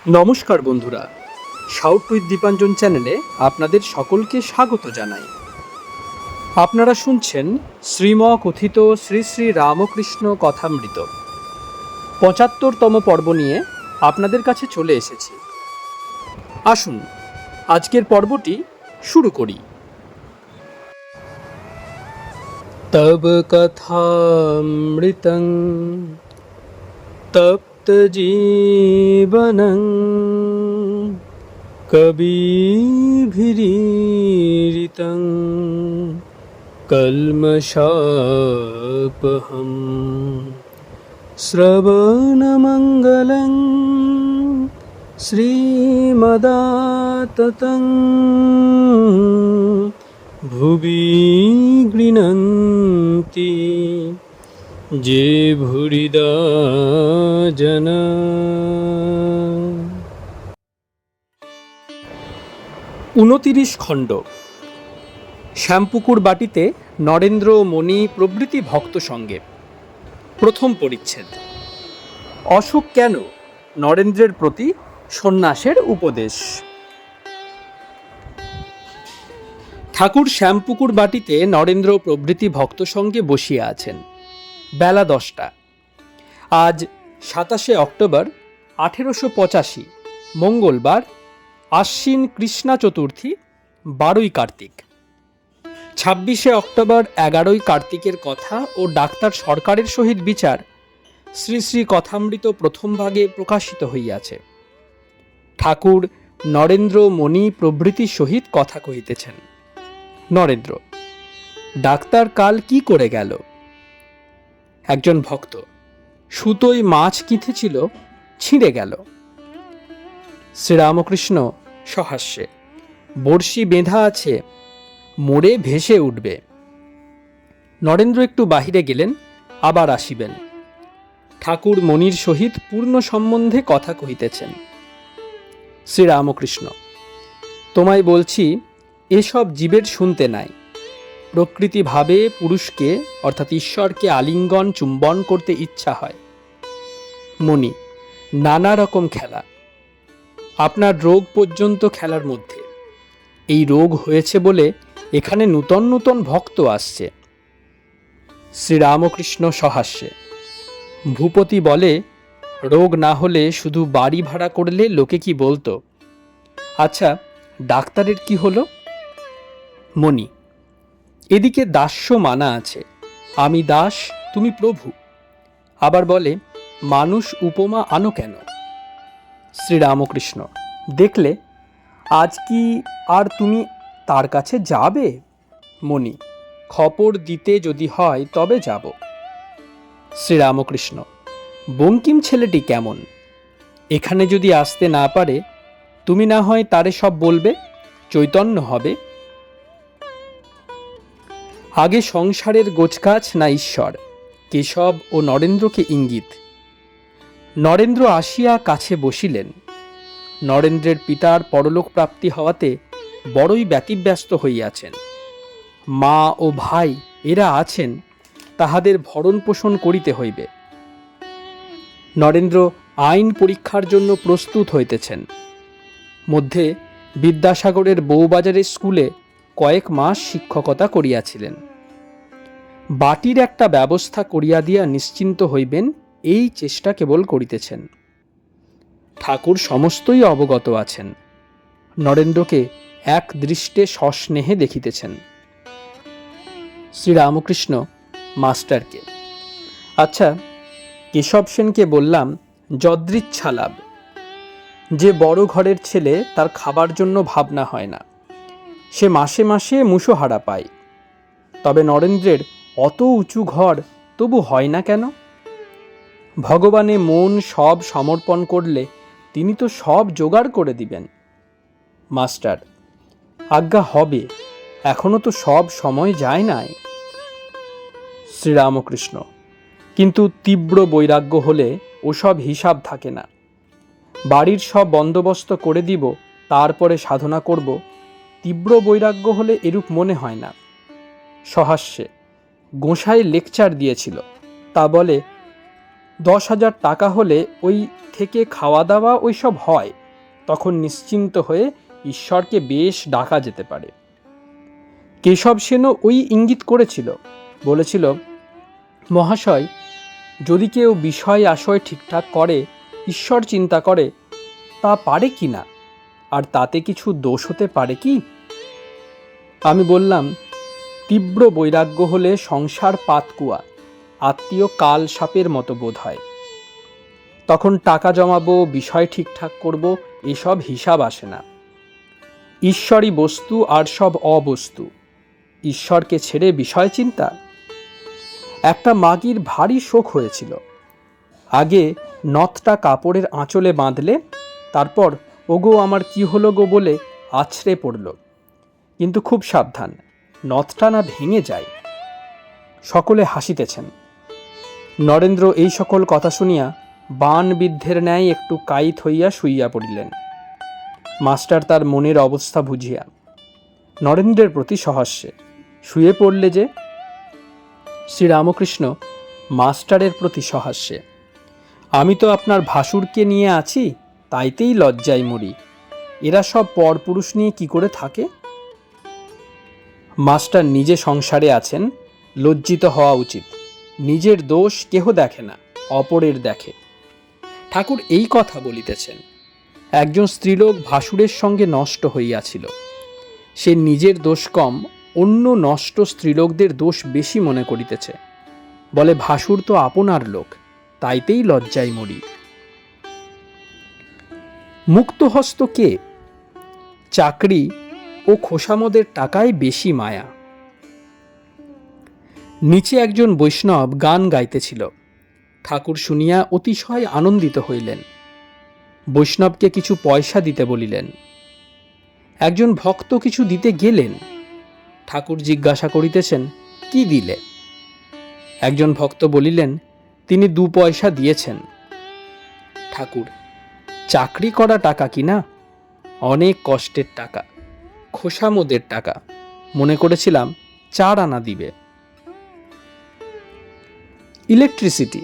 নমস্কার বন্ধুরা, south with Dipanjan চ্যানেলে আপনাদের সকলকে স্বাগত জানাই। আপনারা শুনছেন শ্রীম কথিত শ্রী শ্রী রামকৃষ্ণ কথামৃত ৭৫তম পর্ব নিয়ে আপনাদের কাছে চলে এসেছি। আসুন আজকের পর্বটি শুরু করি। তব কথামৃতং তপ্ত জীবনং কবিভিরীরিতং কল্মষাপহম শ্রবণমঙ্গলং শ্রীমদাততং ভুবি গৃণন্তি যে ভুরিদা জনা। ২৯ খণ্ড। শ্যামপুকুর বাটিতে নরেন্দ্র, মণি প্রভৃতি ভক্ত সঙ্গে। প্রথম পরিচ্ছেদ। অসুখ কেন? নরেন্দ্রের প্রতি সন্ন্যাসের উপদেশ। ঠাকুর শ্যামপুকুর বাটিতে নরেন্দ্র প্রভৃতি ভক্ত সঙ্গে বসিয়া আছেন। বেলা ১০টা। আজ ২৭শে অক্টোবর ১৮৮৫, মঙ্গলবার, আশ্বিন কৃষ্ণা চতুর্থী, ১২ই কার্তিক। ২৬শে অক্টোবর ১১ই কার্তিকের কথা ও ডাক্তার সরকারের সহিত বিচার শ্রী শ্রী কথামৃত প্রথম ভাগে প্রকাশিত হইয়াছে। ঠাকুর নরেন্দ্র, মণি প্রভৃতির সহিত কথা কহিতেছেন। নরেন্দ্র: ডাক্তার কাল কি করে গেল? একজন ভক্ত: সুতোয় মাছ কিঁথেছিল, ছিঁড়ে গেল। শ্রীরামকৃষ্ণ সহাস্যে: বড়শি বেঁধা আছে, মোড়ে ভেসে উঠবে। নরেন্দ্র একটু বাহিরে গেলেন, আবার আসিবেন। ঠাকুর মণির সহিত পূর্ণ সম্বন্ধে কথা কহিতেছেন। শ্রীরামকৃষ্ণ: তোমায় বলছি, এসব জীবের শুনতে নাই। প্রকৃতি ভাবে পুরুষকে অর্থাৎ ঈশ্বরকে আলিঙ্গন চুম্বন করতে ইচ্ছা হয়। মণি: নানা রকম খেলা। আপনার রোগ পর্যন্ত খেলার মধ্যে। এই রোগ হয়েছে বলে এখানে নূতন নূতন ভক্ত আসছে। শ্রীরামকৃষ্ণ সহাস্যে: ভূপতি বলে, রোগ না হলে শুধু বাড়ি ভাড়া করলে লোকে কি বলতো? আচ্ছা, ডাক্তারের কি হলো? মণি: এদিকে দাস্য মানা আছে, আমি দাস, তুমি প্রভু। আবার বলে, মানুষ উপমা আনো কেন? শ্রীরামকৃষ্ণ: দেখলে, আজ কি আর তুমি তার কাছে যাবে? মণি: খবর দিতে যদি হয় তবে যাব। শ্রীরামকৃষ্ণ: বঙ্কিম ছেলেটি কেমন? এখানে যদি আসতে না পারে, তুমি না হয় তারে সব বলবে, চৈতন্য হবে। আগে সংসারের গোছকাছ না ঈশ্বর? কেশব ও নরেন্দ্রকে ইঙ্গিত। নরেন্দ্র আসিয়া কাছে বসিলেন। নরেন্দ্রের পিতার পরলোক প্রাপ্তি হওয়াতে বড়ই ব্যতিব্যস্ত হইয়াছেন। মা ও ভাই এরা আছেন, তাহাদের ভরণ পোষণ করিতে হইবে। নরেন্দ্র আইন পরীক্ষার জন্য প্রস্তুত হইতেছেন। মধ্যে বিদ্যাসাগরের বউবাজারের স্কুলে কয়েক মাস শিক্ষকতা করিয়াছিলেন। বাটির একটা ব্যবস্থা করিয়া দিয়া নিশ্চিন্ত হইবেন, এই চেষ্টা কেবল করিতেছেন। ঠাকুর সমস্তই অবগত আছেন। নরেন্দ্রকে এক দৃষ্টে সস্নেহে দেখিতেছেন। শ্রীরামকৃষ্ণ মাস্টারকে: আচ্ছা, কেশব সেনকে বললাম যদৃচ্ছা লাভ। যে বড় ঘরের ছেলে, তার খাবার জন্য ভাবনা হয় না, সে মাসে মাসে মুষোহারা পায়। তবে নরেন্দ্রের অত উঁচু ঘর, তবু হয় না কেন? ভগবানে মন সব সমর্পণ করলে তিনি তো সব জোগাড় করে দিবেন। মাস্টার: আজ্ঞা হবে, এখনো তো সব সময় যায় নাই। শ্রীরামকৃষ্ণ: কিন্তু তীব্র বৈরাগ্য হলে ওসব হিসাব থাকে না। বাড়ির সব বন্দোবস্ত করে দিব, তারপরে সাধনা করব, তীব্র বৈরাগ্য হলে এরূপ মনে হয় না। সহাস্যে: গোঁসাই লেকচার দিয়েছিল, তা বলে 10,000 টাকা হলে ওই থেকে খাওয়া দাওয়া ওই সব হয়, তখন নিশ্চিন্ত হয়ে ঈশ্বরকে বেশ ডাকা যেতে পারে। কেশব সেনও ওই ইঙ্গিত করেছিল, বলেছিল, মহাশয়, যদি কেউ বিষয় আশয় ঠিকঠাক করে, ঈশ্বর চিন্তা করে, তা পারে কি না, আর তাতে কিছু দোষ হতে পারে কি? আমি বললাম, তীব্র বৈরাগ্য হলে সংসার পাতকুয়া, আত্মীয় কাল সাপের মতো বোধ হয়। তখন টাকা জমাবো, বিষয় ঠিকঠাক করব, এসব হিসাব আসে না। ঈশ্বরই বস্তু আর সব অবস্তু। ঈশ্বরকে ছেড়ে বিষয় চিন্তা? একটা মাগির ভারী শোক হয়েছিল। আগে নথটা কাপড়ের আঁচলে বাঁধলে, তারপর ওগো আমার কি হলো গো বলে আছড়ে পড়ল। কিন্তু খুব সাবধান, নথটা না ভেঙে যায়। সকলে হাসিতেছেন। নরেন্দ্র এই সকল কথা শুনিয়া বাণবিদ্ধের ন্যায় একটু কাইত হইয়া শুইয়া পড়িলেন। মাস্টার তার মনের অবস্থা বুঝিয়া নরেন্দ্রের প্রতি সহাস্যে, শুয়ে পড়লে যে? শ্রীরামকৃষ্ণ মাস্টারের প্রতি সহাস্যে, আমি তো আপনার ভাসুরকে নিয়ে আছি, তাইতেই লজ্জায় মরি। এরা সব পরপুরুষ নিয়ে কি করে থাকে? মাস্টার নিজে সংসারে আছেন, লজ্জিত হওয়া উচিত। নিজের দোষ কেহ দেখে না, অপরের দেখে। ঠাকুর এই কথা বলিতেছেন। একজন স্ত্রীলোক ভাসুরের সঙ্গে নষ্ট হইয়াছিল। সে নিজের দোষ কম, অন্য নষ্ট স্ত্রীলোকদের দোষ বেশি মনে করিতেছে। বলে, ভাসুর তো আপনার লোক, তাইতেই লজ্জায় মরি। মুক্তহস্ত কে? চাকরি ও খোসামদের টাকায় বেশি মায়া। নিচে একজন বৈষ্ণব গান গাইতেছিল। ঠাকুর শুনিয়া অতিশয় আনন্দিত হইলেন। বৈষ্ণবকে কিছু পয়সা দিতে বলিলেন। একজন ভক্ত কিছু দিতে গেলেন। ঠাকুর জিজ্ঞাসা করিতেছেন, কি দিলে? একজন ভক্ত বলিলেন, তিনি 2 পয়সা দিয়েছেন। ঠাকুর, চাকরি করা টাকা কিনা? অনেক কষ্টের টাকা, খোসামদের টাকা। মনে করেছিলাম 4 আনা দিবে। ইলেকট্রিসিটি,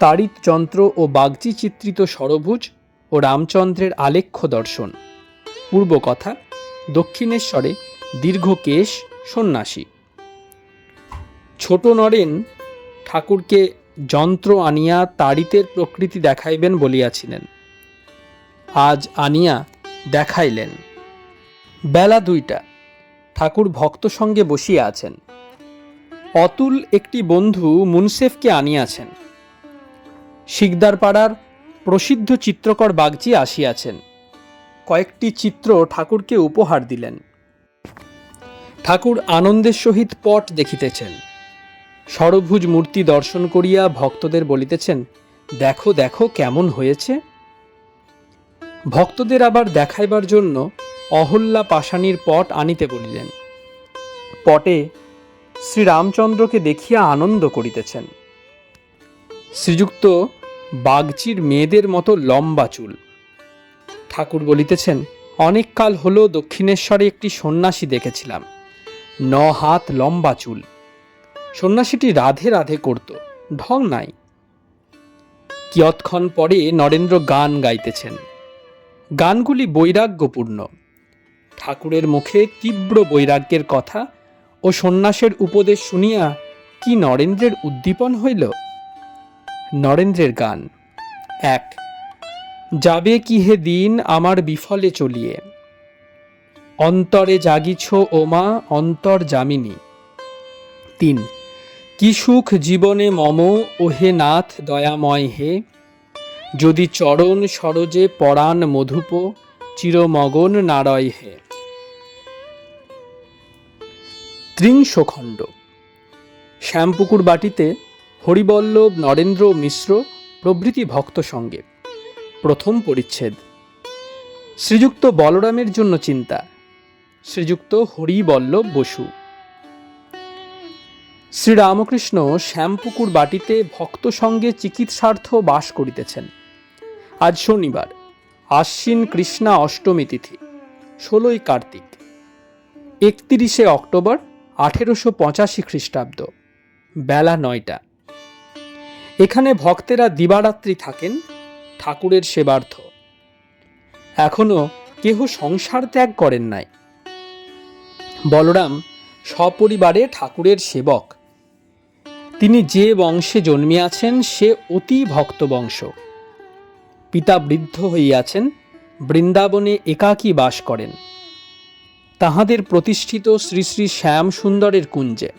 তাড়িৎ যন্ত্র ও বাগচি চিত্রিত সরভুজ ও রামচন্দ্রের আলেখ্য দর্শন। পূর্ব কথা, দক্ষিণেশ্বরে দীর্ঘ কেশ, সন্ন্যাসী। ছোট নরেন ঠাকুরকে যন্ত্র আনিয়া তাড়িতের প্রকৃতি দেখাইবেন বলিয়াছিলেন। আজ আনিয়া দেখাইলেন। বেলা 2টা, ঠাকুর ভক্ত সঙ্গে বসিয়া আছেন। অতুল একটি বন্ধু মুনসেফকে আনিয়াছেন। শিকদারপাড়ার প্রসিদ্ধ চিত্রকর বাগচি আসিয়াছেন। কয়েকটি চিত্র ঠাকুরকে উপহার দিলেন। ঠাকুর আনন্দের সহিত পট দেখিতেছেন। সরভুজ মূর্তি দর্শন করিয়া ভক্তদের বলিতেছেন, দেখো দেখো কেমন হয়েছে। ভক্তদের আবার দেখাইবার জন্য অহল্যা পাষাণীর পট আনিতে বলিলেন। পটে শ্রীরামচন্দ্রকে দেখিয়া আনন্দ করিতেছেন। শ্রীযুক্ত বাগচির মেয়েদের মতো লম্বা চুল। ঠাকুর বলিতেছেন, অনেক কাল হলো দক্ষিণেশ্বরে একটি সন্ন্যাসী দেখেছিলাম, 9 হাত লম্বা চুল। সন্ন্যাসীটি রাধে রাধে করত, ঢং নাই। কিয়ৎক্ষণ পরে নরেন্দ্র গান গাইতেছেন। গানগুলি বৈরাগ্যপূর্ণ। ঠাকুরের মুখে তীব্র বৈরাগ্যের কথা ও সন্ন্যাসের উপদেশ শুনিয়া কি নরেন্দ্রের উদ্দীপন হইল। নরেন্দ্রের গান। 1, যাবে কি হে দিন আমার বিফলে চলিয়ে, অন্তরে জাগিছ ওমা অন্তর যামিনী। 3, কি সুখ জীবনে মম ও হে নাথ দয়াময় হে, যদি চরণ সরোজে পরাণ মধুপ চিরমগন নারয় হে। 30 খণ্ড। শ্যামপুকুর বাটিতে হরিবল্লভ, নরেন্দ্র মিশ্র প্রভৃতি ভক্ত সঙ্গে। প্রথম পরিচ্ছেদ। শ্রীযুক্ত বলরামের জন্য চিন্তা। শ্রীযুক্ত হরিবল্লভ বসু। শ্রীরামকৃষ্ণ শ্যামপুকুর বাটিতে ভক্ত সঙ্গে চিকিৎসার্থ বাস করিতেছেন। আজ শনিবার, আশ্বিন কৃষ্ণা অষ্টমী তিথি, 16ই কার্তিক, 31শে অক্টোবর 1885 খ্রিস্টাব্দ। বেলা 9টা। এখানে ভক্তেরা দিবারাত্রি থাকেন ঠাকুরের সেবার্থ। এখনো কেহ সংসার ত্যাগ করেন নাই। বলরাম সপরিবারে ঠাকুরের সেবক। তিনি যে বংশে জন্মিয়াছেন সে অতি ভক্ত বংশ। পিতা বৃদ্ধ হইয়াছেন, বৃন্দাবনে একাকী বাস করেন তাহাদের প্রতিষ্ঠিত শ্রী শ্রী শ্যাম সুন্দরের কুঞ্জে।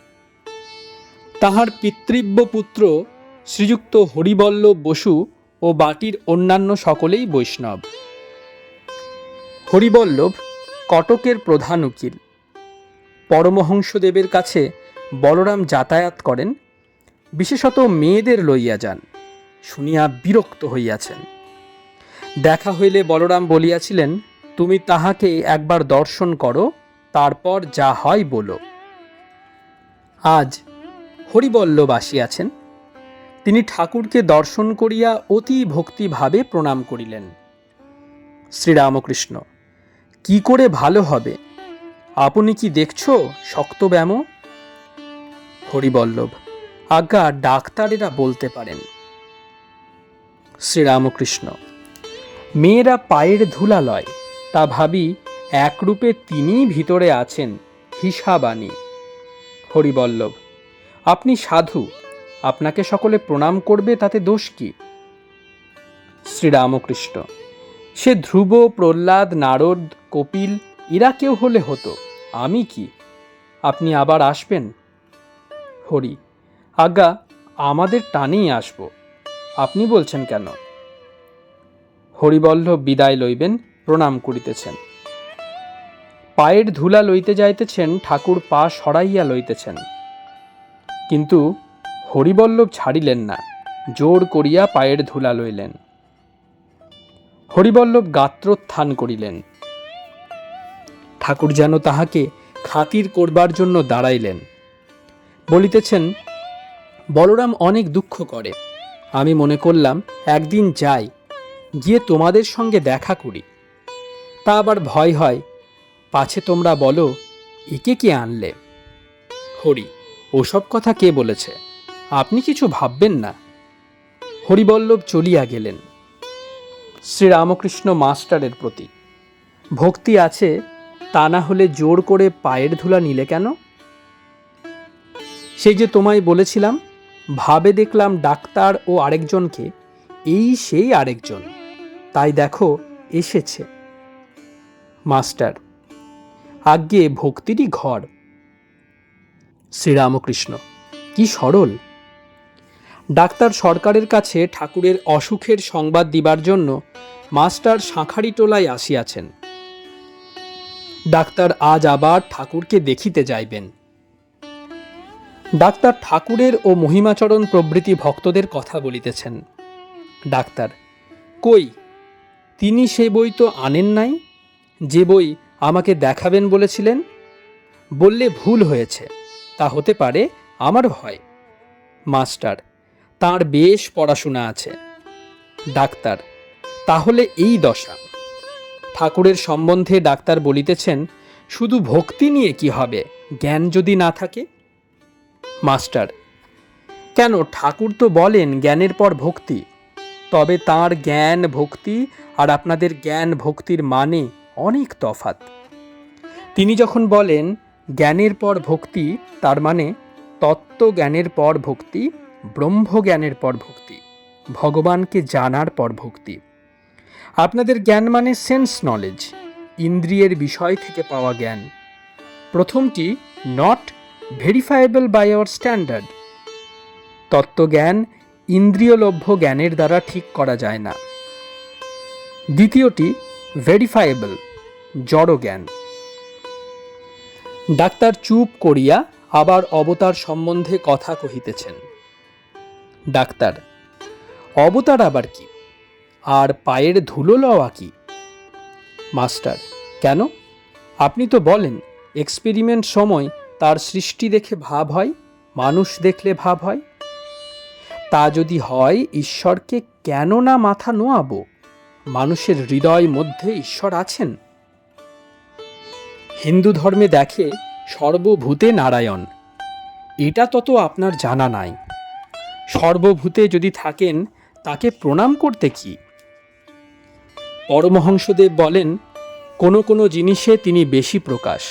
তাহার পিতৃব্য পুত্র শ্রীযুক্ত হরিবল্লভ বসু ও বাটির অন্যান্য সকলেই বৈষ্ণব। হরিবল্লভ কটকের প্রধান উকিল। পরমহংসদেবের কাছে বলরাম যাতায়াত করেন, বিশেষত মেয়েদের লইয়া যান। শুনিয়া বিরক্ত হইয়াছেন। দেখা হইলে বলরাম বলিয়াছিলেন, তুমি তাহাকে একবার দর্শন করো, তারপর যা হয় বলো। আজ হরিবল্লভ আসিয়াছেন। তিনি ঠাকুরকে দর্শন করিয়া অতি ভক্তিভাবে প্রণাম করিলেন। শ্রীরামকৃষ্ণ, কি করে ভালো হবে? আপনি কি দেখছ শক্ত ব্যাম? হরিবল্লভ, আজ্ঞা ডাক্তারেরা বলতে পারেন। শ্রীরামকৃষ্ণ, মেয়েরা পায়ের ধুলা লয়, তা ভাবি একরূপে তিনিই ভিতরে আছেন, হিসাবানী। হরিবল্লভ, আপনি সাধু, আপনাকে সকলে প্রণাম করবে, তাতে দোষ কি? শ্রীরামকৃষ্ণ, সে ধ্রুব, প্রহ্লাদ, নারদ, কপিল এরা কেউ হলে হতো, আমি কি? আপনি আবার আসবেন? হরি, আজ্ঞা আমাদের টানেই আসব, আপনি বলছেন কেন? হরিবল্লভ বিদায় লইবেন, প্রণাম করিতেছেন। পায়ের ধুলা লইতে যাইতেছেন, ঠাকুর পা সরাইয়া লইতেছেন, কিন্তু হরিবল্লভ ছাড়িলেন না, জোর করিয়া পায়ের ধুলা লইলেন। হরিবল্লভ গাত্রোত্থান করিলেন। ঠাকুর যেন তাহাকে খাতির করবার জন্য দাঁড়াইলেন। বলিতেছেন, বলরাম অনেক দুঃখ করে। আমি মনে করলাম একদিন যাই, গিয়ে তোমাদের সঙ্গে দেখা করি। তা আবার ভয় হয়, পাছে তোমরা বলো একে কে আনলে। হরি, ওসব কথা কে বলেছে? আপনি কিছু ভাববেন না। হরিবল্লভ চলিয়া গেলেন। শ্রীরামকৃষ্ণ মাস্টারের প্রতি ভক্তি আছে, তা না হলে জোর করে পায়ের ধুলা নিলে কেন? সেই যে তোমায় বলেছিলাম, ভাবে দেখলাম ডাক্তার ও আরেকজনকে, এই সেই আরেকজন, তাই দেখো এসেছে। মাস্টার, আজ্ঞে ভক্তিরই ঘর। শ্রীরামকৃষ্ণ, কি সরল! ডাক্তার সরকারের কাছে ঠাকুরের অসুখের সংবাদ দিবার জন্য মাস্টার শাঁখারিটোলায় আসিয়াছেন। ডাক্তার আজ আবার ঠাকুরকে দেখিতে যাইবেন। ডাক্তার ঠাকুরের ও মহিমাচরণ প্রভৃতি ভক্তদের কথা বলিতেছেন। ডাক্তার, কই, তিনি সে বই তো আনেন নাই, যে বই আমাকে দেখাবেন বলেছিলেন। বললে ভুল হয়েছে, তা হতে পারে, আমারও হয়। মাস্টার, তাঁর বেশ পড়াশোনা আছে। ডাক্তার, তাহলে এই দশা। ঠাকুরের সম্বন্ধে ডাক্তার বলিতেছেন, শুধু ভক্তি নিয়ে কি হবে, জ্ঞান যদি না থাকে? মাস্টার, কেন, ঠাকুর তো বলেন জ্ঞানের পর ভক্তি। তবে তাঁর জ্ঞান ভক্তি আর আপনাদের জ্ঞান ভক্তির মানে অনেক তফাৎ। তিনি যখন বলেন জ্ঞানের পর ভক্তি, তার মানে তত্ত্বজ্ঞানের পর ভক্তি, ব্রহ্মজ্ঞানের পর ভক্তি, ভগবানকে জানার পর ভক্তি। আপনাদের জ্ঞান মানে সেন্স নলেজ, ইন্দ্রিয়ের বিষয় থেকে পাওয়া জ্ঞান। প্রথমটি not verifiable by our standard. তত্ত্বজ্ঞান ইন্দ্রিয়লভ্য জ্ঞানের দ্বারা ঠিক করা যায় না। দ্বিতীয়টি ভেরিফায়েবল, জড় জ্ঞান। ডাক্তার চুপ করিয়া আবার অবতার সম্বন্ধে কথা কহিতেছেন। ডাক্তার, অবতার আবার কি? আর পায়ের ধুলো লওয়া কি? মাস্টার, কেন? আপনি তো বলেন এক্সপেরিমেন্ট সময় তার সৃষ্টি দেখে ভাব হয়, মানুষ দেখলে ভাব হয়। তা যদি হয়, ঈশ্বরকে কেন না মাথা নোয়াবো? মানুষের হৃদয় মধ্যে ঈশ্বর আছেন। হিন্দু ধর্মে দেখে সর্বভূতে নারায়ণ, এটা তত আপনার জানা নাই। সর্বভূতে যদি থাকেন তাকে প্রণাম করতে কি? পরমহংসদেব বলেন, কোনো কোনো জিনিসে তিনি বেশি প্রকাশ।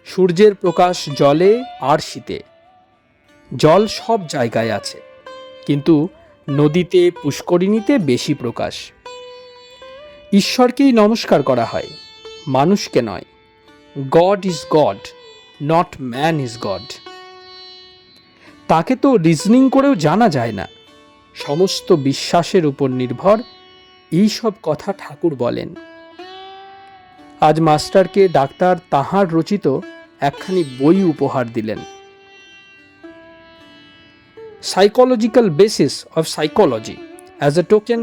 সূর্যের প্রকাশ জলে আর শীতে। জল সব জায়গায় আছে, কিন্তু নদীতে পুষ্করিণীতে বেশি প্রকাশ। ঈশ্বরকেই নমস্কার করা হয়, মানুষকে নয়। God is god, not man is god. তাকে তো রিজনিং করেও জানা যায় না, সমস্ত বিশ্বাসের উপর নির্ভর। এই সব কথা ঠাকুর বলেন। আজ মাস্টারকে ডাক্তার তাহার রচিত একখানি বই উপহার দিলেন। Psychological basis of psychology as a token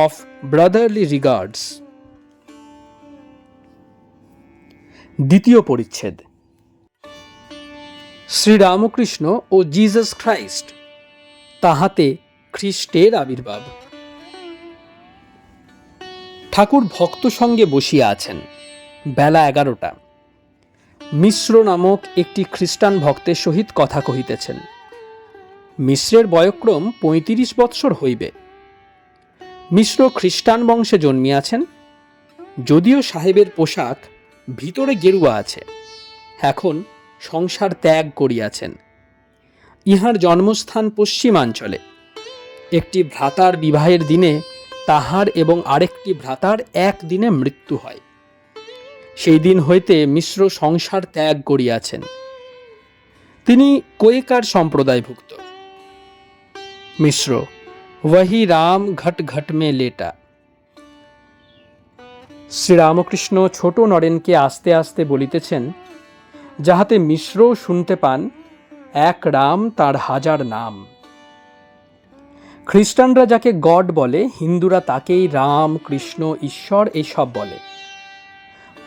of brotherly regards. দ্বিতীয় পরিচ্ছেদ। শ্রীরামকৃষ্ণ ও জিসাস খ্রাইস্ট, তাহাতে খ্রিস্টের আবির্ভাব। ঠাকুর ভক্ত সঙ্গে বসিয়া আছেন। বেলা 11টা। মিশ্র নামক একটি খ্রিস্টান ভক্তের সহিত কথা কহিতেছেন। মিশ্রের বয়ক্রম 35 বৎসর হইবে। মিশ্র খ্রিস্টান বংশে জন্মিয়াছেন, যদিও সাহেবের পোশাক ভিতরে গেরুয়া আছে। এখন সংসার ত্যাগ করিয়াছেন। ইহার জন্মস্থান পশ্চিমাঞ্চলে। একটি ভ্রাতার বিবাহের দিনে তাহার এবং আরেকটি ভ্রাতার একদিনে মৃত্যু হয়। সেই দিন হইতে মিশ্র সংসার ত্যাগ করিয়াছেন। তিনি কোয়েকার সম্প্রদায়ভুক্ত। মিশ্র, वही রাম ঘট ঘট মে লেটা। শ্রীরামকৃষ্ণ ছোট নরেনকে আস্তে আস্তে বলিতেছেন, যাহাতে মিশ্রও শুনতে পান, এক রাম তার হাজার নাম। খ্রিস্টানরা যাকে গড বলে, হিন্দুরা তাকেই রাম, কৃষ্ণ, ঈশ্বর এইসব বলে।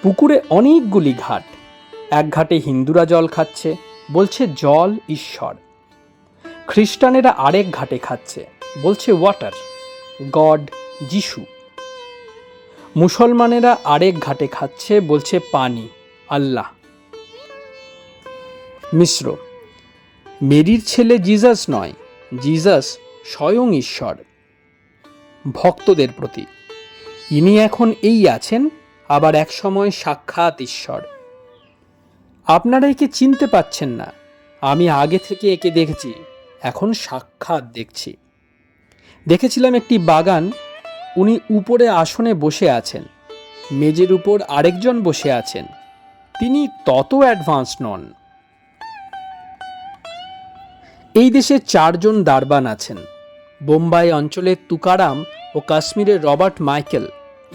পুকুরে অনেকগুলি ঘাট। এক ঘাটে হিন্দুরা জল খাচ্ছে, বলছে জল ঈশ্বর। খ্রিস্টানেরা আরেক ঘাটে খাচ্ছে, বলছে ওয়াটার, গড, যিশু। মুসলমানেরা আরেক ঘাটে খাচ্ছে, বলছে পানি, আল্লাহ। মিশ্র, মেরির ছেলে জিসাস নয়, জিসাস স্বয়ং ঈশ্বর। ভক্তদের প্রতি, ইনি এখন এই আছেন, আবার এক সময় সাক্ষাৎ ঈশ্বর। আপনারা একে চিনতে পাচ্ছেন না, আমি আগে থেকে একে দেখেছি, এখন সাক্ষাৎ দেখছি। দেখেছিলাম একটি বাগান, উনি উপরে আসনে বসে আছেন, মেজের উপর আরেকজন বসে আছেন, তিনি তত অ্যাডভান্স নন। এই দেশে 4 জন দারবান আছেন। বোম্বাই অঞ্চলের তুকারাম ও কাশ্মীরের রবার্ট মাইকেল,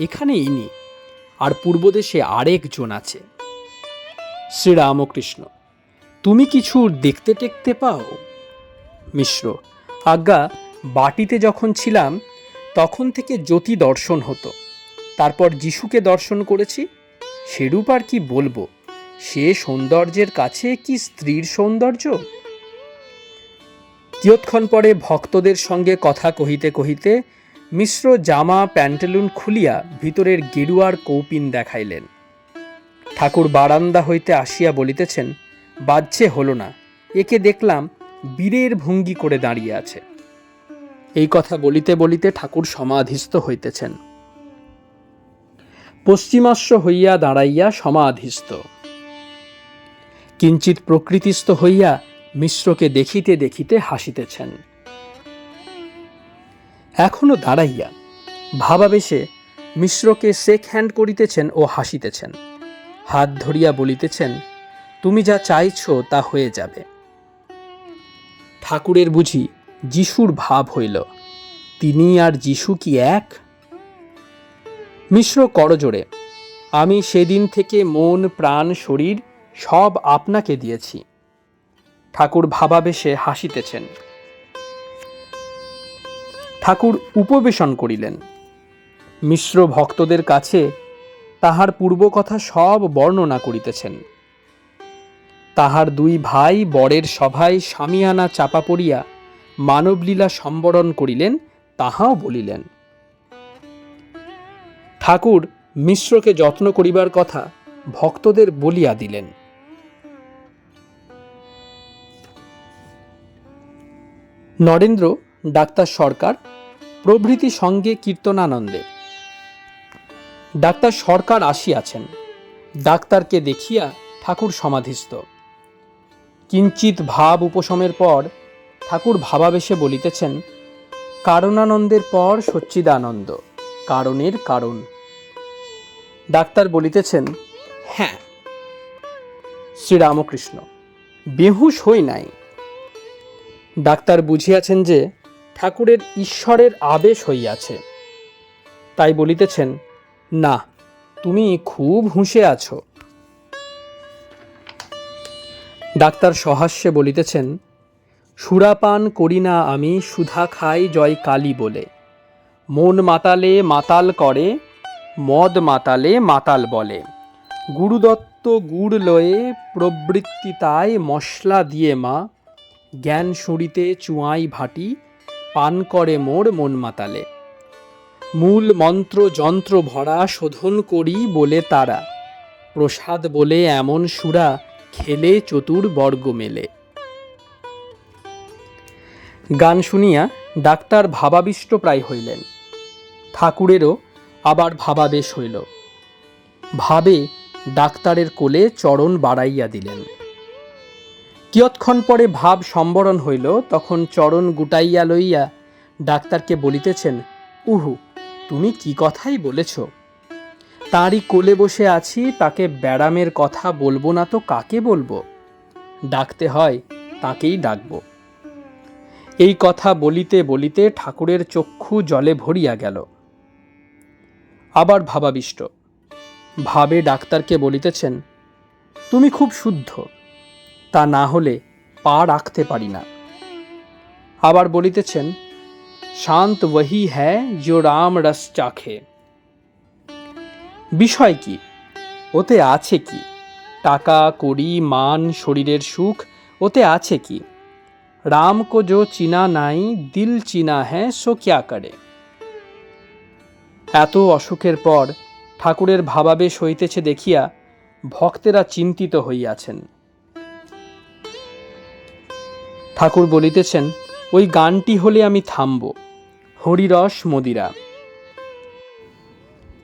এখানে ইনি, আর পূর্বদেশে আরেকজন আছে। শ্রীরামকৃষ্ণ, তুমি কিছু দেখতে টেকতে পাও? মিশ্র, আজ্ঞা, বাটিতে যখন ছিলাম তখন থেকে জ্যোতি দর্শন হতো। তারপর যিশুকে দর্শন করেছি। সেরূপ আর কি বলবো, সে সৌন্দর্যের কাছে কি স্ত্রীর সৌন্দর্য? কিয়ৎক্ষণ পরে ভক্তদের সঙ্গে কথা কহিতে কহিতে মিশ্র জামা প্যান্টালুন খুলিয়া ভিতরের গেরুয়ার কৌপিন দেখাইলেন। ঠাকুর বারান্দা হইতে আসিয়া বলিতেছেন, বাহ্যে হলো না, একে দেখলাম বীরের ভঙ্গি করে দাঁড়িয়ে আছে। এই কথা বলিতে বলিতে ঠাকুর সমাধিস্থ হইতেছেন। পশ্চিমাশ্র হইয়া দাঁড়াইয়া সমাধিস্থ। কিঞ্চিৎ প্রকৃতিস্থ হইয়া মিশ্রকে দেখিতে দেখিতে হাসিতেছেন। এখনো দাঁড়াইয়া ভাবাবেশে মিশ্রকে শেক হ্যান্ড করিতেছেন ও হাসিতেছেন। হাত ধরিয়া বলিতেছেন, তুমি যা চাইছ তা হয়ে যাবে। ঠাকুরের বুঝি যিশুর ভাব হইল, তিনি আর যিশু কি এক? মিশ্র করজোড়ে, আমি সেদিন থেকে মন, প্রাণ, শরীর সব আপনাকে দিয়েছি। ঠাকুর ভাবাবেশে হাসিতেছেন। ঠাকুর উপবেশন করিলেন। মিশ্র ভক্তদের কাছে তাহার পূর্বকথা সব বর্ণনা করিতেছেন। তাহার 2 ভাই বরের সভায় শামিয়ানা চাপা পড়িয়া মানবলীলা সম্বরণ করিলেন, তাহাও বলিলেন। ঠাকুর মিশ্রকে যত্ন করিবার কথা ভক্তদের বলিয়া দিলেন। নরেন্দ্র, ডাক্তার সরকার প্রভৃতি সঙ্গে কীর্তনানন্দে। ডাক্তার সরকার আসিয়াছেন। ডাক্তারকে দেখিয়া ঠাকুর সমাধিস্থ। কিঞ্চিত ভাব উপশমের পর ঠাকুর ভাবাবেশে বলিতেছেন, কারণানন্দের পর সচ্চিদানন্দ, কারণের কারণ। ডাক্তার বলিতেছেন, হ্যাঁ। শ্রীরামকৃষ্ণ, বেহুশ হই নাই। ডাক্তার বুঝিয়াছেন যে ঠাকুরের ঈশ্বরের আবেশ হইয়াছে, তাই বলিতেছেন, না, তুমি খুব হুঁশে আছো। ডাক্তার সহাস্যে বলিতেছেন, সুরাপান করি না আমি, সুধা খাই জয় কালী বলে। মন মাতালে মাতাল করে, মদ মাতালে মাতাল বলে। গুরুদত্ত গুড় লয়ে প্রবৃত্তি তাই, মশলা দিয়ে মা জ্ঞান সুরিতে চুয়াই ভাটি, পান করে মোর মন মাতালে। মূল মন্ত্র যন্ত্র ভরা শোধন করি বলে তারা, প্রসাদ বলে এমন সুরা খেলে চতুর বর্গ মেলে। গান শুনিয়া ডাক্তার ভাবাবিষ্ট প্রায় হইলেন। ঠাকুরেরও আবার ভাবাবেশ হইল। ভাবে ডাক্তারের কোলে চরণ বাড়াইয়া দিলেন। কিয়ৎক্ষণ পরে ভাব সম্বরণ হইল, তখন চরণ গুটাইয়া লইয়া ডাক্তারকে বলিতেছেন, উহু, তুমি কি কথাই বলেছ। তাঁরই কোলে বসে আছি, তাকে ব্যারামের কথা বলবো না তো কাকে বলবো? ডাকতে হয় তাকেই ডাকব। এই কথা বলিতে বলিতে ঠাকুরের চক্ষু জলে ভরিয়া গেল। আবার ভাবাবিষ্ট ভাবে ডাক্তারকে বলিতেছেন, তুমি খুব শুদ্ধ, তা না হলে পা রাখতে পারি না। আবার বলিতেছেন, শান্ত ওহি হ্যায় जो রাম রস চাখে। বিষয় কি? ওতে আছে কি? টাকা কড়ি মান শরীরের সুখ, ওতে আছে কি? রাম কো जो চিনা নাই, দিল চিনা হ্যায় সো ক্যা করে। এত অসুখের পর ঠাকুরের ভাবাবেশ হইতেছে দেখিয়া ভক্তেরা চিন্তিত হইয়াছেন। ঠাকুর বলিতেছেন, ওই গানটি হলে আমি থামব, হরিরস মদিরা।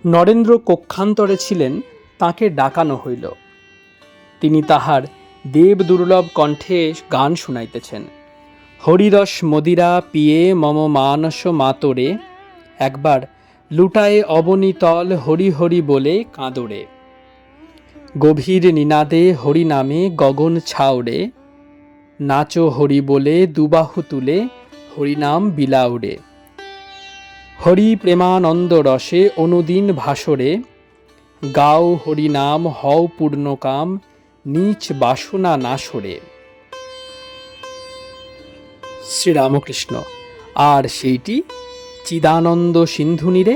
নরেন্দ্র কক্ষান্তরে ছিলেন, তাকে ডাকানো হইল। তিনি তাহার দেব দুর্লভ কণ্ঠে গান শুনাইতেছেন। হরিরস মদিরা পিয়ে মম মানস মাতরে, একবার লুটায়ে অবনীতল হরি হরি বলে কাঁদরে। গভীর নিনাদে হরি নামে গগন ছাউড়ে, নাচো হরি বলে দুবাহু তুলে হরিনাম বিলাউড়ে। হরি প্রেমানন্দ রসে অনুদিন ভাসরে, গাও হরি নাম হও পূর্ণকাম, নীচ বাসনা নাশরে। শ্রীরামকৃষ্ণ, আর সেইটি চিদানন্দ সিন্ধু নীরে।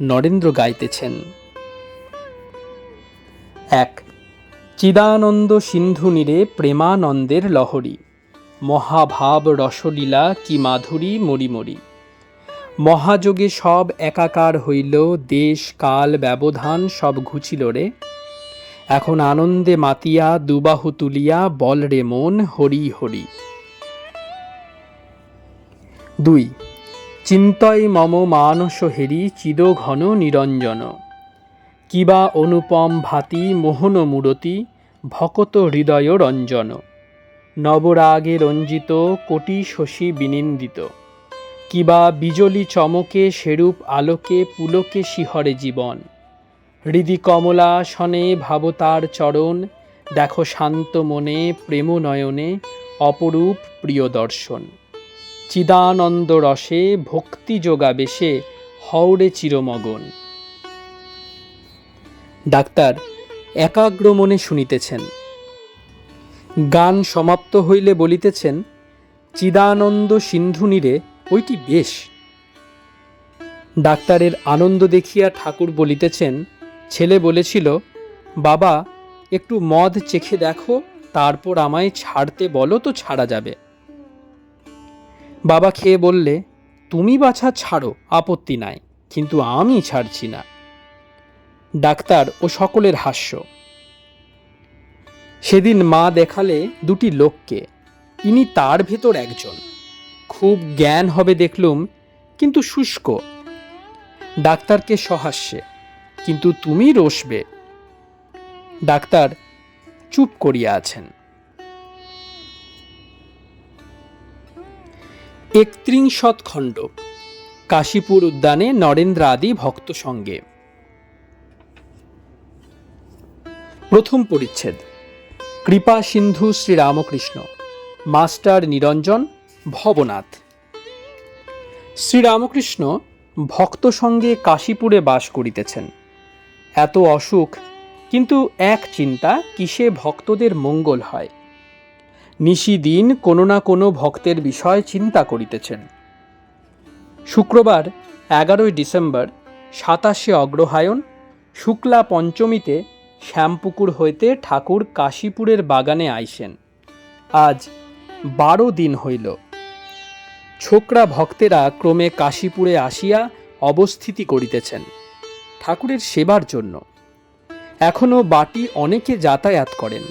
নরেন্দ্র গাইতেছেন, এক। চিদানন্দ সিন্ধু নীরে প্রেমানন্দের লহরী, মহাভাব রসলীলা কি মাধুরী মরিমরি। মহাযোগে সব একাকার হইল, দেশ কাল ব্যবধান সব ঘুচিল রে। এখন আনন্দে মাতিয়া দুবাহু তুলিয়া বল রে মন হরি হরি। 2। চিন্তয় মম মানস হেরি চিদ ঘন নিরঞ্জন, কিবা অনুপম ভাতি মোহন মূরতি ভকত হৃদয় রঞ্জন। নবরাগে রঞ্জিত কোটি শশী বিনিন্দিত, কিবা বিজলি চমকে সেরূপ আলোকে পুলকে শিহরে জীবন। হৃদি কমলাসনে ভাবতার চরণ, দেখো শান্ত মনে প্রেম নয়নে অপরূপ প্রিয় দর্শন। চিদানন্দ রসে ভক্তি যোগাবেশে হওরে চিরমগন। ডাক্তার একাগ্র মনে শুনিতেছেন। গান সমাপ্ত হইলে বলিতেছেন, চিদানন্দ সিন্ধু নীরে ওইটি বেশ। ডাক্তারের আনন্দ দেখিয়া ঠাকুর বলিতেছেন, ছেলে বলেছিল, বাবা একটু মদ চেখে দেখো, তারপর আমায় ছাড়তে বলো তো ছাড়া যাবে। বাবা খেয়ে বললে, তুমি বাছা ছাড়ো, আপত্তি নাই, কিন্তু আমি ছাড়ছি না। ডাক্তার ও সকলের হাস্য। সেদিন মা দেখালে দুটি লোককে, ইনি তার ভেতর একজন। খুব জ্ঞান হবে দেখলুম, কিন্তু শুষ্ক। ডাক্তারকে সহাস্যে, কিন্তু তুমি রসবে। ডাক্তার চুপ করিয়া আছেন। ৩১ খণ্ড। কাশীপুর উদ্যানে নরেন্দ্র আদি ভক্ত সঙ্গে। প্রথম পরিচ্ছেদ। কৃপা সিন্ধু শ্রীরামকৃষ্ণ, মাস্টার নিরঞ্জন, ভবনাথ। শ্রীরামকৃষ্ণ ভক্ত সঙ্গে কাশীপুরে বাস করিতেছেন। এত অসুখ, কিন্তু এক চিন্তা, কিসে ভক্তদের মঙ্গল হয়। নিশিদিন কোনো না কোনো ভক্তের বিষয় চিন্তা করিতেছেন। শুক্রবার 11 ডিসেম্বর 27 অগ্রহায়ণ শুক্লা পঞ্চমীতে শ্যামপুকুর হইতে ঠাকুর কাশীপুরের বাগানে আইসেন। আজ 12 দিন হইল। ছোকরা ভক্তেরা ক্রমে কাশীপুরে আসিয়া অবস্থিতি করিতেছেন ঠাকুরের সেবার জন্য। এখনও বাটি অনেকে যাতায়াত করেন।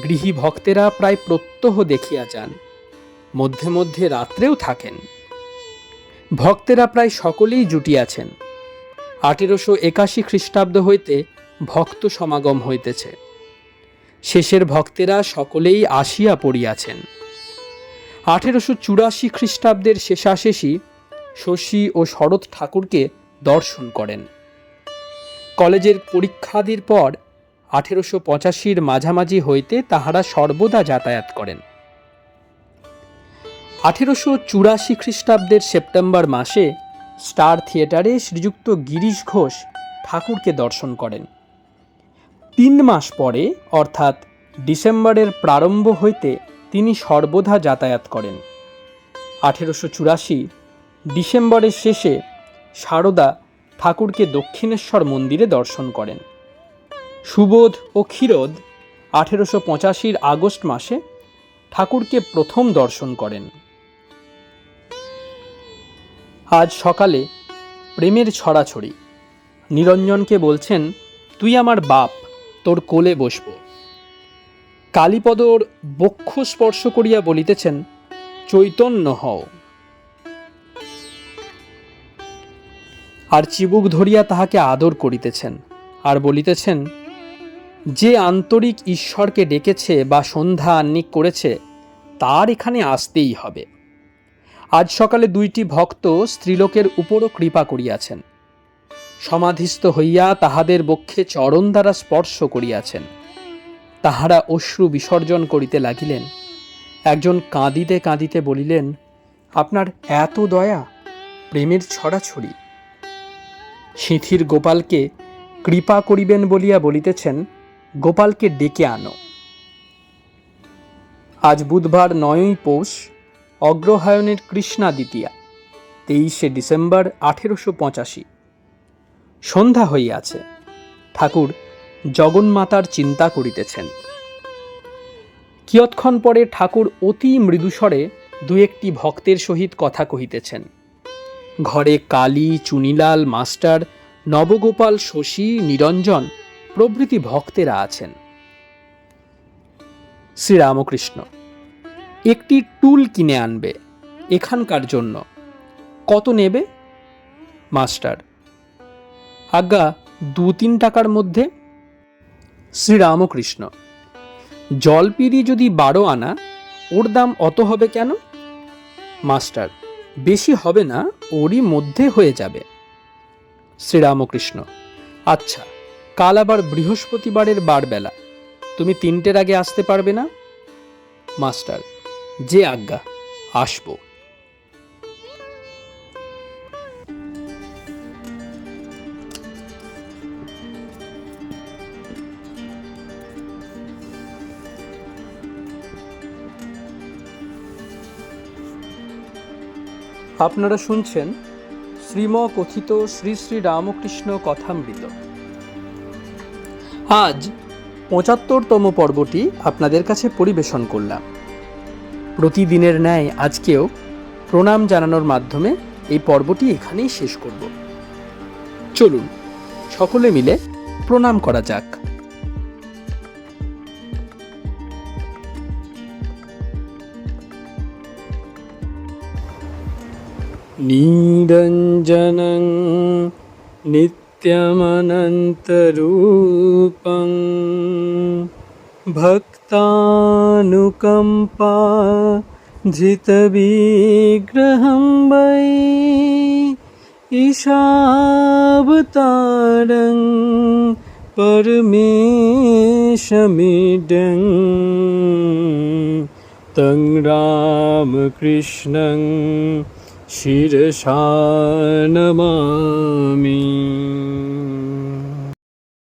গৃহী ভক্তেরা প্রায় প্রত্যহ দেখিয়া যান, মধ্যে মধ্যে রাত্রেও থাকেন। ভক্তেরা প্রায় সকলেই জুটিয়াছেন। 1881 খ্রিস্টাব্দ হইতে ভক্ত সমাগম হইতেছে। শেষের ভক্তেরা সকলেই আসিয়া পড়িয়াছেন। 1884 খ্রিস্টাব্দের শেষাশেষি শশী ও শরৎ ঠাকুরকে দর্শন করেন। কলেজের পরীক্ষাদির পর 1885 মাঝামাঝি হইতে তাহারা সর্বদা যাতায়াত করেন। 1884 খ্রিস্টাব্দের সেপ্টেম্বর মাসে স্টার থিয়েটারে শ্রীযুক্ত গিরিশ ঘোষ ঠাকুরকে দর্শন করেন। 3 মাস পরে, অর্থাৎ ডিসেম্বরের প্রারম্ভ হইতে তিনি সর্বদা যাতায়াত করেন। 1884 ডিসেম্বরের শেষে সারদা ঠাকুরকে দক্ষিণেশ্বর মন্দিরে দর্শন করেন। সুবোধ ও ক্ষীরোদ 1885 আগস্ট মাসে ঠাকুরকে প্রথম দর্শন করেন। আজ সকালে প্রেমের ছড়াছড়ি। নিরঞ্জনকে বলছেন, তুই আমার বাপ, তোর কোলে বসব। কালীপদর বক্ষ স্পর্শ করিয়া বলিতেছেন, চৈতন্য হও। আর চিবুক ধরিয়া তাহাকে আদর করিতেছেন, আর বলিতেছেন, যে আন্তরিক ঈশ্বরকে ডেকেছে বা সন্ধ্যা আহ্নিক করেছে, তার এখানে আসতেই হবে। আজ সকালে 2টি ভক্ত স্ত্রীলোকের উপরও কৃপা করিয়াছেন। সমাধিস্থ হইয়া তাহাদের বক্ষে চরণ দ্বারা স্পর্শ করিয়াছেন। তাহারা অশ্রু বিসর্জন করিতে লাগিলেন। একজন কাঁদিতে কাঁদিতে বলিলেন, আপনার এত দয়া, প্রেমের ছড়াছড়ি। সিঁথির গোপালকে কৃপা করিবেন বলিয়া বলিতেছেন, গোপালকে ডেকে আনো। আজ বুধবার 9 পৌষ, অগ্রহায়ণের কৃষ্ণা দ্বিতীয়া, 23 ডিসেম্বর 1885। সন্ধ্যা হইয়াছে। ঠাকুর জগন্মাতার চিন্তা করিতেছেন। কিয়ৎক্ষণ পরে ঠাকুর অতি মৃদুস্বরে 2-1টি ভক্তের সহিত কথা কহিতেছেন। ঘরে কালী, চুনিলাল, মাস্টার, নবগোপাল, শশী, নিরঞ্জন প্রভৃতি ভক্তেরা আছেন। শ্রীরামকৃষ্ণ, একটি টুল কিনে আনবে এখানকার জন্য। কত নেবে? মাস্টার, আজ্ঞা 2-3 টাকার মধ্যে। শ্রীরামকৃষ্ণ, জলপিরি যদি 12 আনা, ওর দাম অত হবে কেন? মাস্টার, বেশি হবে না, ওরই মধ্যে হয়ে যাবে। শ্রীরামকৃষ্ণ, আচ্ছা, কাল আবার বৃহস্পতিবারের বারবেলা, তুমি 3টের আগে আসতে পারবে না? মাস্টার, যে আজ্ঞা, আসব। আপনারা শুনছেন শ্রীম কথিত শ্রী শ্রী রামকৃষ্ণ কথামৃত। আজ 75তম পর্বটি আপনাদের কাছে পরিবেশন করলাম। প্রতিদিনের ন্যায় আজকেও প্রণাম জানানোর মাধ্যমে এই পর্বটি এখানেই শেষ করব। চলুন সকলে মিলে প্রণাম করা যাক। নিরঞ্জনং নিত্যমনন্তরূপং ভক্তানুকম্পা ধৃতবিগ্রহং বৈ ঈশাবতারং পরমেশমিডং তং রামকৃষ্ণং শিরসা নমামি।